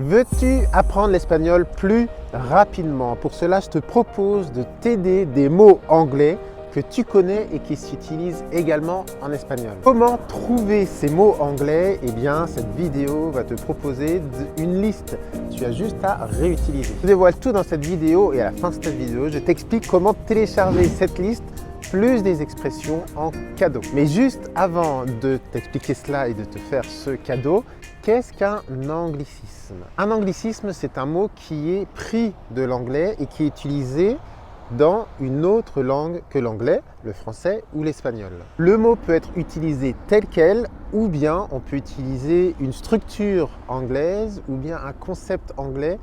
Veux-tu apprendre l'espagnol plus rapidement? Pour cela, je te propose de t'aider des mots anglais que tu connais et qui s'utilisent également en espagnol. Comment trouver ces mots anglais? Eh bien, cette vidéo va te proposer une liste. Tu as juste à réutiliser. Je te dévoile tout dans cette vidéo et à la fin de cette vidéo, je t'explique comment télécharger cette liste plus des expressions en cadeau. Mais juste avant de t'expliquer cela et de te faire ce cadeau, qu'est-ce qu'un anglicisme? Un anglicisme, c'est un mot qui est pris de l'anglais et qui est utilisé dans une autre langue que l'anglais, le français ou l'espagnol. Le mot peut être utilisé tel quel, ou bien on peut utiliser une structure anglaise ou bien un concept anglais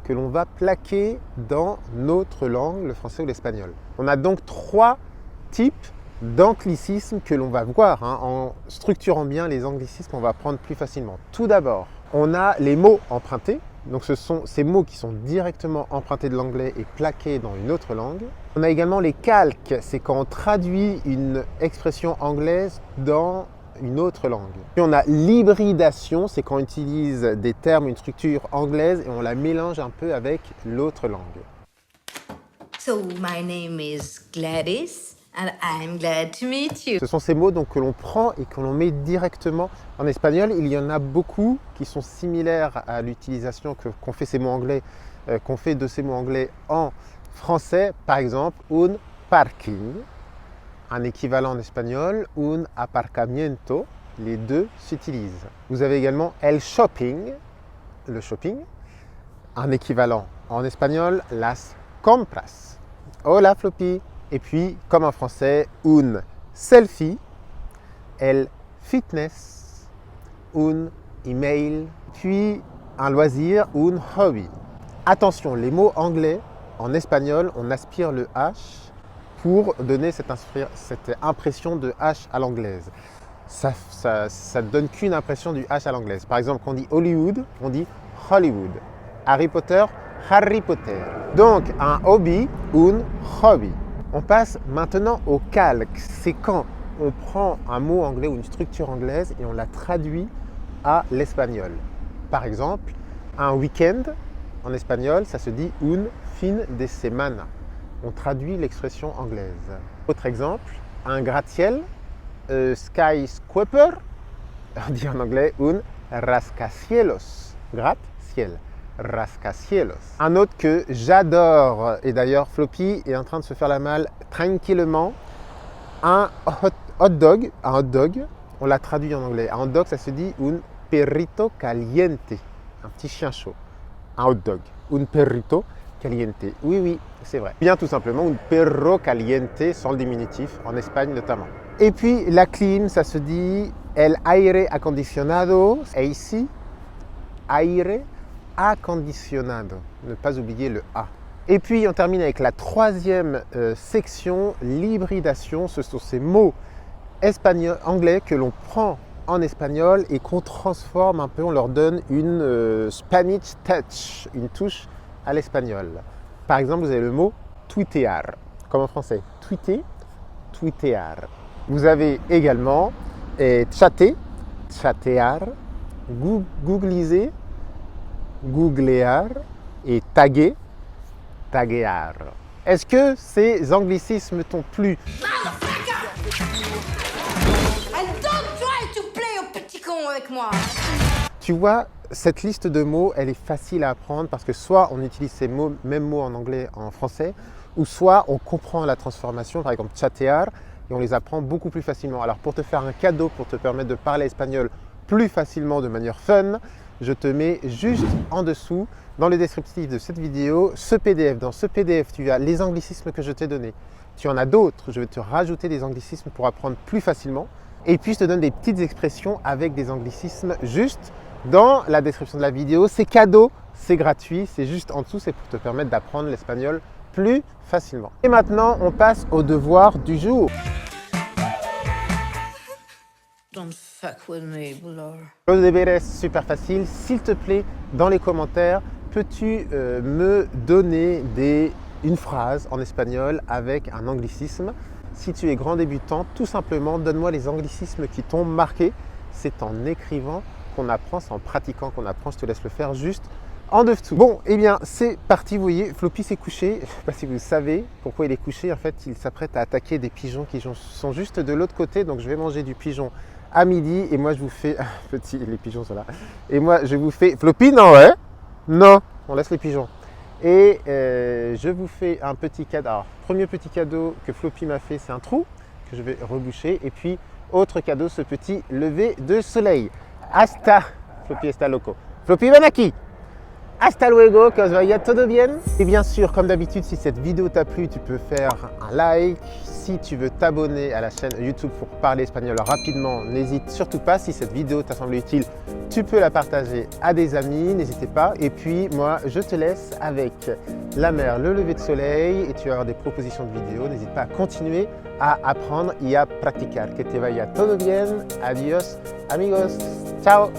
que l'on va plaquer dans notre langue, le français ou l'espagnol. On a donc trois types d'anglicismes que l'on va voir. En structurant bien les anglicismes, on va apprendre plus facilement. Tout d'abord, on a les mots empruntés. Donc ce sont ces mots qui sont directement empruntés de l'anglais et plaqués dans une autre langue. On a également les calques, c'est quand on traduit une expression anglaise dans une autre langue. Puis on a l'hybridation, c'est quand on utilise des termes, une structure anglaise et on la mélange un peu avec l'autre langue. So my name is Gladys and I'm glad to meet you. Ce sont ces mots donc, que l'on prend et que l'on met directement en espagnol. Il y en a beaucoup qui sont similaires à l'utilisation qu'ont fait ces mots anglais, qu'on fait de ces mots anglais en français. Par exemple, un parking, un équivalent en espagnol, un aparcamiento. Les deux s'utilisent. Vous avez également el shopping, le shopping, un équivalent en espagnol, las compras. Hola Floppy. Et puis, comme en français, un selfie, el fitness, un email, puis un loisir, un hobby. Attention, les mots anglais, en espagnol, on aspire le H pour donner cette impression de H à l'anglaise. Ça ne donne qu'une impression du H à l'anglaise. Par exemple, quand on dit Hollywood, on dit Hollywood. Harry Potter, Harry Potter. Donc, un hobby, un hobby. On passe maintenant au calque. C'est quand on prend un mot anglais ou une structure anglaise et on la traduit à l'espagnol. Par exemple, un week-end en espagnol, ça se dit un fin de semana. On traduit l'expression anglaise. Autre exemple, un gratte-ciel, skyscraper, on dit en anglais un rascacielos, gratte-ciel. Rascacielos. Un autre que j'adore, et d'ailleurs Floppy est en train de se faire la malle tranquillement, un hot dog, on l'a traduit en anglais. Un hot dog, ça se dit un perrito caliente, un petit chien chaud. Un hot dog, un perrito caliente. Oui, c'est vrai. Bien tout simplement, un perro caliente, sans le diminutif, en Espagne notamment. Et puis la clim, ça se dit el aire acondicionado, AC, aire acondicionado, ne pas oublier le A. Et puis on termine avec la troisième section, l'hybridation. Ce sont ces mots anglais que l'on prend en espagnol et qu'on transforme un peu, on leur donne une Spanish touch, une touche à l'espagnol. Par exemple, vous avez le mot tuitear, comme en français, tweeter, tuitear. Vous avez également chatter, chattear, googliser, googlear et taguer, taguear. Est-ce que ces anglicismes t'ont plu? And don't try to play au petit con avec moi. Tu vois, cette liste de mots, elle est facile à apprendre parce que soit on utilise ces mêmes mots en anglais en français, ou soit on comprend la transformation, par exemple chattear, et on les apprend beaucoup plus facilement. Alors pour te faire un cadeau, pour te permettre de parler espagnol plus facilement de manière fun, je te mets juste en dessous, dans le descriptif de cette vidéo, ce PDF. Dans ce PDF, tu as les anglicismes que je t'ai donnés. Tu en as d'autres, je vais te rajouter des anglicismes pour apprendre plus facilement. Et puis, je te donne des petites expressions avec des anglicismes juste dans la description de la vidéo. C'est cadeau, c'est gratuit, c'est juste en dessous, c'est pour te permettre d'apprendre l'espagnol plus facilement. Et maintenant, on passe au devoir du jour. Don't fuck with me, Blur. Le devoir est super facile. S'il te plaît, dans les commentaires, peux-tu me donner une phrase en espagnol avec un anglicisme? Si tu es grand débutant, tout simplement, donne-moi les anglicismes qui t'ont marqué. C'est en écrivant qu'on apprend, c'est en pratiquant qu'on apprend. Je te laisse le faire juste en dessous. Bon, eh bien, c'est parti. Vous voyez, Floppy s'est couché. Je ne sais pas si vous savez pourquoi il est couché. En fait, il s'apprête à attaquer des pigeons qui sont juste de l'autre côté. Donc, je vais manger du pigeon à midi. Et moi, je vous fais… Petit, les pigeons sont là. Et moi, je vous fais… Floppy, non, ouais? Non, on laisse les pigeons. Et je vous fais un petit cadeau. Alors, premier petit cadeau que Floppy m'a fait, c'est un trou que je vais reboucher. Et puis, autre cadeau, ce petit lever de soleil. Hasta, Floppy está loco. Floppy, ven aquí. Hasta luego, que os vaya todo bien. Et bien sûr, comme d'habitude, si cette vidéo t'a plu, tu peux faire un like. Si tu veux t'abonner à la chaîne YouTube pour parler espagnol rapidement, n'hésite surtout pas. Si cette vidéo t'a semblé utile, tu peux la partager à des amis, n'hésitez pas. Et puis moi, je te laisse avec la mer, le lever de soleil et tu vas avoir des propositions de vidéos. N'hésite pas à continuer à apprendre y a practicar. Que te vaya todo bien. Adiós, amigos. Ciao.